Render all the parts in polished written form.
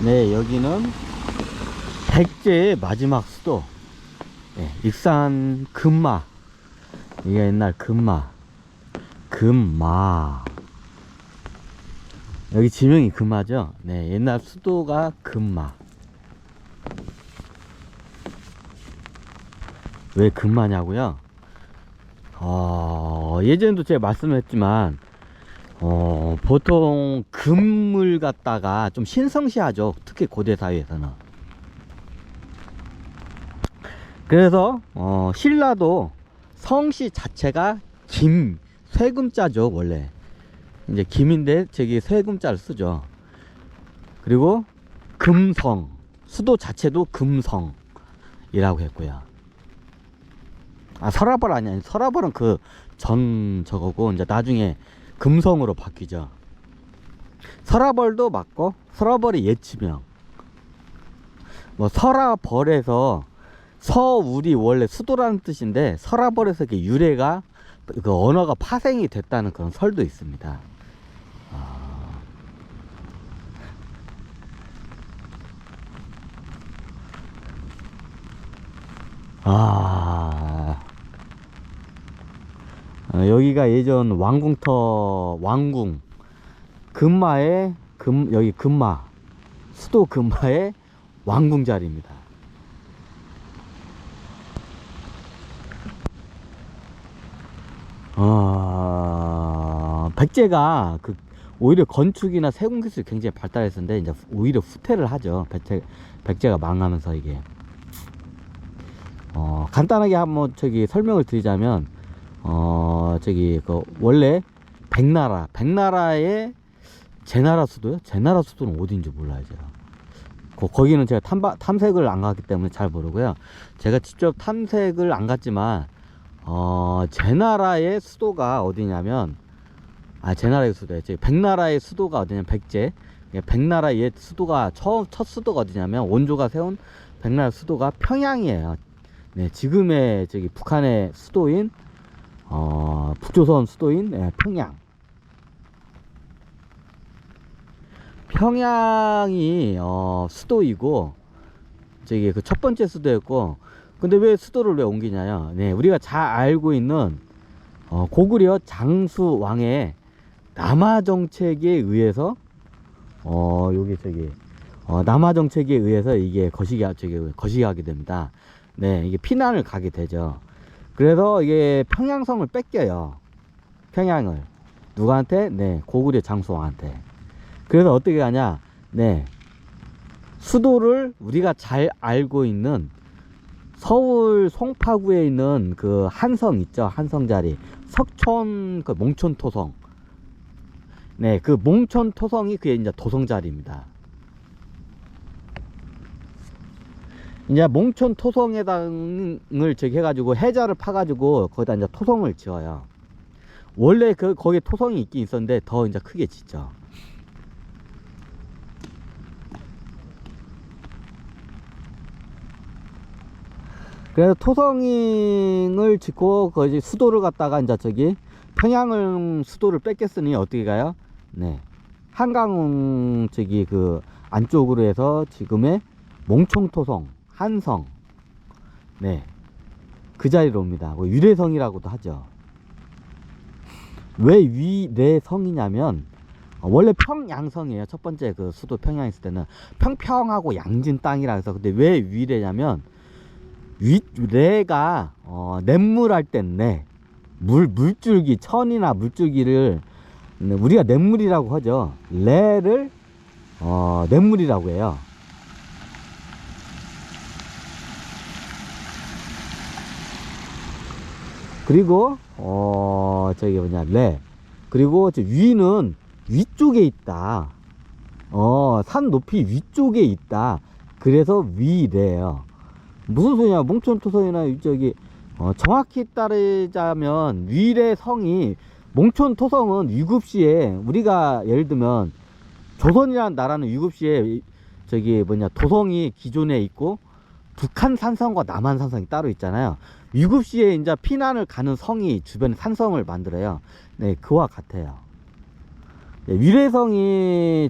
네, 여기는 백제의 마지막 수도. 네, 익산 금마. 이게 옛날 금마. 금마. 여기 지명이 금마죠. 네, 옛날 수도가 금마. 왜 금마냐고요? 예전에도 제가 말씀했지만 보통 금을 갖다가 좀 신성시하죠. 특히 고대 사회에서는. 그래서 신라도 성씨 자체가 김, 쇠금자죠. 원래 이제 김인데 저기 쇠금자를 쓰죠. 그리고 금성, 수도 자체도 금성이라고 했고요. 설화벌 아니야. 설화벌은 그 전 저거고 이제 나중에 금성으로 바뀌죠. 설화벌도 맞고, 설화벌이 옛지명. 뭐 설화벌에서 서울이 원래 수도라는 뜻인데 설화벌에서 이렇게 유래가 그 언어가 파생이 됐다는 그런 설도 있습니다. 여기가 예전 왕궁터 왕궁 금마의 여기 금마 수도 금마의 왕궁 자리입니다. 백제가 오히려 건축이나 세공 기술이 굉장히 발달했었는데 이제 오히려 후퇴를 하죠. 백제가 망하면서 이게 간단하게 한번 설명을 드리자면 원래 백나라의 제나라 수도요? 제나라 수도는 어디인지 몰라요. 제가 거기는 제가 탐색을 안 갔기 때문에 잘 모르고요. 제가 직접 탐색을 안 갔지만 제나라의 수도가 어디냐면 제나라의 수도예요. 백나라의 수도가 어디냐면 백제. 백나라 옛 수도가 첫 수도가 어디냐면 원조가 세운 백나라 수도가 평양이에요. 네, 지금의 북한의 수도인 북조선 수도인 평양. 평양이 수도이고 그 첫 번째 수도였고, 근데 왜 수도를 왜 옮기냐요? 네, 우리가 잘 알고 있는 고구려 장수 왕의 남하 정책에 의해서 남하 정책에 의해서 이게 거시기하게 됩니다. 네, 이게 피난을 가게 되죠. 그래서 이게 평양성을 뺏겨요. 평양을 누구한테? 네, 고구려 장수왕한테. 그래서 어떻게 하냐? 네, 수도를 우리가 잘 알고 있는 서울 송파구에 있는 그 한성 있죠. 한성 자리. 석촌 그 몽촌 토성. 네, 그 몽촌 토성이 그게 이제 도성 자리입니다. 이제 몽촌 토성에당을 해가지고 해자를 파가지고 거기다 이제 토성을 지어요. 원래 거기 토성이 있긴 있었는데 더 이제 크게 짓죠. 그래서 토성을 짓고 거기 수도를 갖다가 이제 평양을 수도를 뺏겼으니 어떻게 가요? 네, 한강 그 안쪽으로 해서 지금의 몽촌토성 한성, 네, 그 자리로 옵니다. 뭐 위례성이라고도 하죠. 왜 위례성이냐면 원래 평양성이에요. 첫 번째 그 수도 평양 있을 때는 평평하고 양진 땅이라 해서. 근데 왜 위례냐면 위례가 냇물 할 땐 네, 물줄기 천이나 물줄기를 우리가 냇물이라고 하죠. 레를 냇물이라고 해요. 그리고 레. 그리고 위는 위쪽에 있다. 산 높이 위쪽에 있다. 그래서 위래요. 무슨 소리냐? 몽촌토성이나 정확히 따르자면 위례성이, 몽촌토성은 위급시에 우리가 예를 들면 조선이라는 나라는 위급시에 도성이 기존에 있고 북한 산성과 남한 산성이 따로 있잖아요. 위급시에 이제 피난을 가는 성이 주변에 산성을 만들어요. 네, 그와 같아요. 네, 위례성이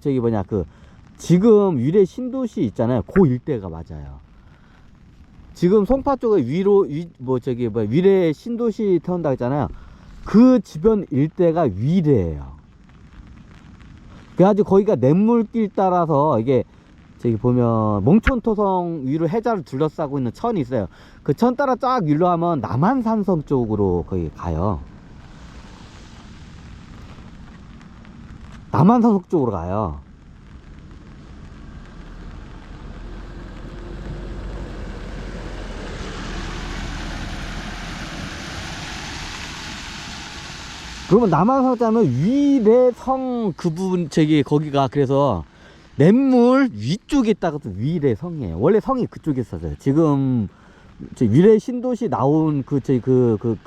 지금 위례 신도시 있잖아요. 그 일대가 맞아요. 지금 송파 쪽에 위례 신도시 태운다 했잖아요. 그 주변 일대가 위례예요. 그래가지고 거기가 냇물길 따라서 이게 저기 보면 몽촌토성 위로 해자를 둘러싸고 있는 천이 있어요. 그 천 따라 쫙 위로 하면 남한산성 쪽으로 거기 가요. 남한산성 쪽으로 가요. 그러면 남한산자면 위례성 그 부분 거기가 그래서 냇물 위쪽에 있다가 또 위례성이에요. 원래 성이 그쪽에 있었어요. 지금 위례 신도시 나온 그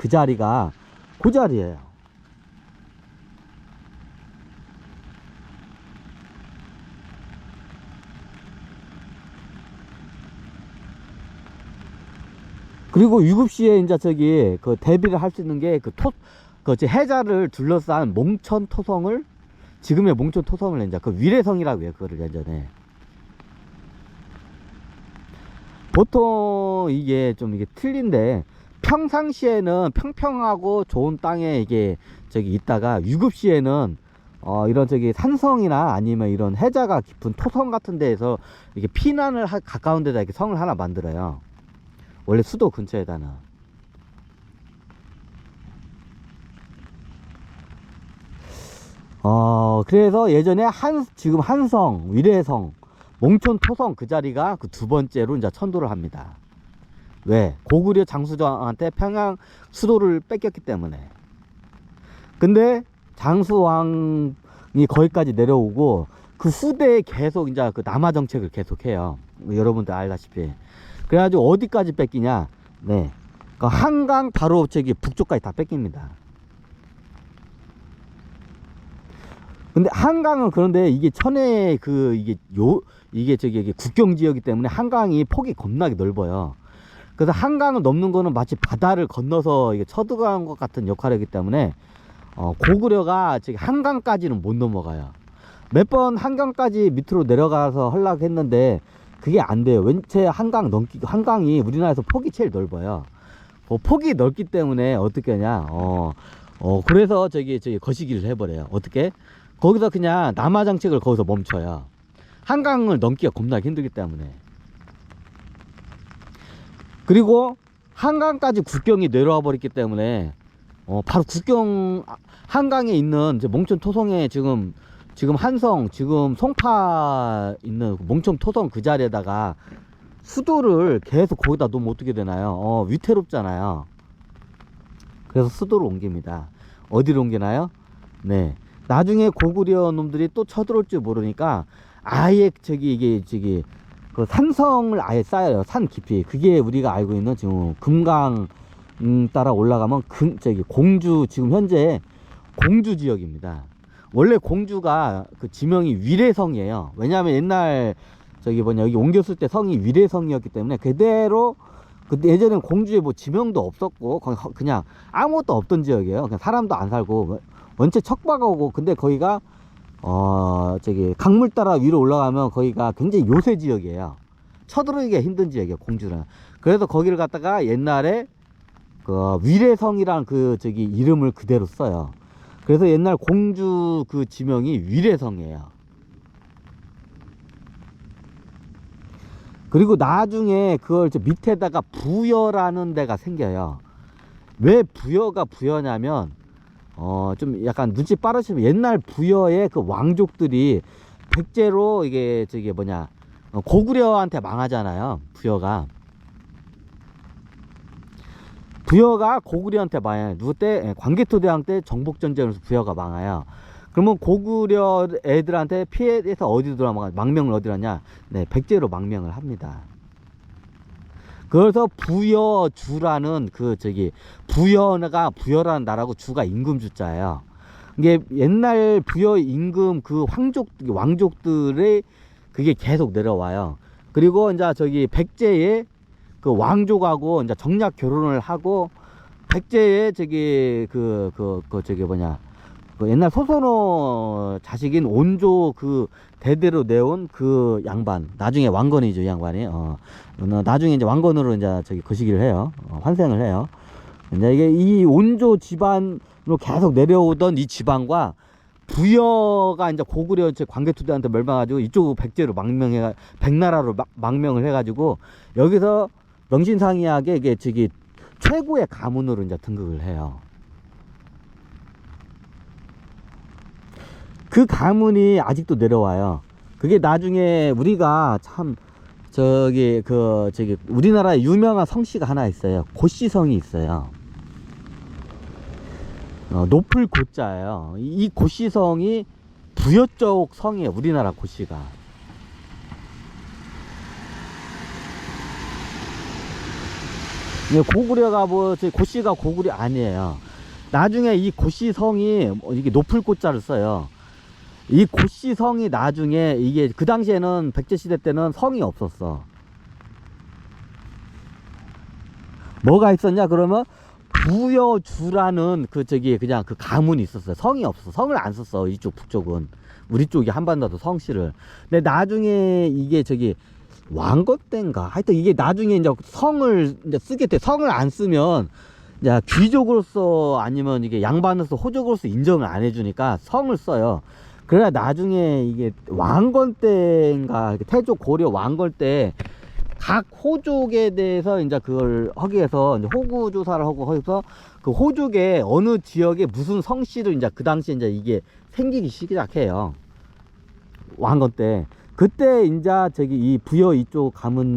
자리가 그 자리예요. 그리고 7시에 이제 그 대비를 할 수 있는 게 해자를 둘러싼 몽천 토성을, 지금의 몽천 토성을 이제 그 위례성이라고 해요. 그거를 예전에. 보통 이게 틀린데, 평상시에는 평평하고 좋은 땅에 이게 있다가 6급시에는 이런 산성이나 아니면 이런 해자가 깊은 토성 같은 데에서 이게 피난을 가까운 데다 이렇게 성을 하나 만들어요. 원래 수도 근처에다나. 그래서 예전에 지금 한성, 위례성, 몽촌 토성 그 자리가 그 두 번째로 이제 천도를 합니다. 왜? 고구려 장수왕한테 평양 수도를 뺏겼기 때문에. 근데 장수왕이 거기까지 내려오고 그 후대에 계속 이제 그 남하 정책을 계속해요. 여러분들 알다시피. 그래가지고 어디까지 뺏기냐? 네. 그 한강 바로 북쪽까지 다 뺏깁니다. 근데 한강은 그런데 이게 천혜 이게 국경 지역이기 때문에 한강이 폭이 겁나게 넓어요. 그래서 한강을 넘는 거는 마치 바다를 건너서 이게 쳐들어간 것 같은 역할을 하기 때문에 고구려가 한강까지는 못 넘어가요. 몇 번 한강까지 밑으로 내려가서 하려고 했는데 그게 안 돼요. 왠지 한강이 우리나라에서 폭이 제일 넓어요. 폭이 넓기 때문에 어떻게 하냐? 그래서 거시기를 해버려요. 어떻게? 거기서 그냥 남하 정책을 거기서 멈춰요. 한강을 넘기가 겁나게 힘들기 때문에. 그리고 한강까지 국경이 내려와 버렸기 때문에 바로 한강에 있는 몽촌 토성에 지금 한성, 지금 송파 있는 몽촌 토성 그 자리에다가 수도를 계속 거기다 놓으면 어떻게 되나요? 위태롭잖아요. 그래서 수도를 옮깁니다. 어디로 옮기나요? 네. 나중에 고구려 놈들이 또 쳐들어올 줄 모르니까 아예 그 산성을 아예 쌓아요. 산 깊이. 그게 우리가 알고 있는 지금 금강 따라 올라가면 공주, 지금 현재 공주 지역입니다. 원래 공주가 그 지명이 위례성이에요. 왜냐하면 옛날 여기 옮겼을 때 성이 위례성이었기 때문에 그대로. 예전엔 공주에 뭐 지명도 없었고 그냥 아무것도 없던 지역이에요. 그냥 사람도 안 살고 원체 척박하고. 근데 거기가 강물 따라 위로 올라가면 거기가 굉장히 요새 지역이에요. 쳐들어오기가 힘든 지역이에요, 공주는. 그래서 거기를 갖다가 옛날에 그 위례성이란 이름을 그대로 써요. 그래서 옛날 공주 그 지명이 위례성이에요. 그리고 나중에 그걸 밑에다가 부여라는 데가 생겨요. 왜 부여가 부여냐면 좀 약간 눈치 빠르시면 옛날 부여의 그 왕족들이 백제로 이게 고구려한테 망하잖아요. 부여가 고구려한테 망해요. 누구 때? 광개토대왕 때 정복전쟁에서 부여가 망해요. 그러면 고구려 애들한테 피해서 어디로 돌아가? 망명을 어디로 하냐? 네, 백제로 망명을 합니다. 그래서 부여주라는 부여라는 나라고 주가 임금주자예요. 이게 옛날 부여 임금 그 왕족들의 그게 계속 내려와요. 그리고 이제 백제의 그 왕족하고 이제 정략 결혼을 하고 백제의 그 옛날 소선호 자식인 온조 그 대대로 내온 그 양반, 나중에 왕건이죠, 이 양반이. 나중에 이제 왕건으로 이제 저기 거시기를 해요. 환생을 해요. 이제 이게 이 온조 집안으로 계속 내려오던 이 집안과 부여가 이제 고구려 광개토대한테 멸망가지고 이쪽 백제로 백나라로 망명을 해가지고 여기서 명신상이하게 이게 저기 최고의 가문으로 이제 등극을 해요. 그 가문이 아직도 내려와요. 그게 나중에 우리가 참 저기 우리나라에 유명한 성씨가 하나 있어요. 고씨성이 있어요. 높을 고자예요. 이 고씨성이 부여 쪽 성이에요. 우리나라 고씨가. 고구려가 뭐 고씨가 고구려 아니에요. 나중에 이 고씨성이 이게 높을 고자를 써요. 이 고씨성이 나중에 이게 그 당시에는 백제시대 때는 성이 없었어. 뭐가 있었냐 그러면 부여주라는 그냥 그 가문이 있었어요. 성이 없어. 성을 안 썼어. 이쪽 북쪽은. 우리 쪽이 한반도도 성씨를. 근데 나중에 이게 왕건 때인가 하여튼 이게 나중에 이제 성을 이제 쓰게 돼. 성을 안 쓰면 이제 귀족으로서 아니면 이게 양반으로서 호족으로서 인정을 안 해주니까 성을 써요. 그래야 나중에 이게 왕건 때인가 태조 고려 왕건 때 각 호족에 대해서 이제 그걸 하기 위해서 이제 호구 조사를 하고 해서 그 호족의 어느 지역에 무슨 성씨를 이제 그 당시에 이제 이게 생기기 시작해요. 왕건 때. 그때 이제 이 부여 이쪽 가문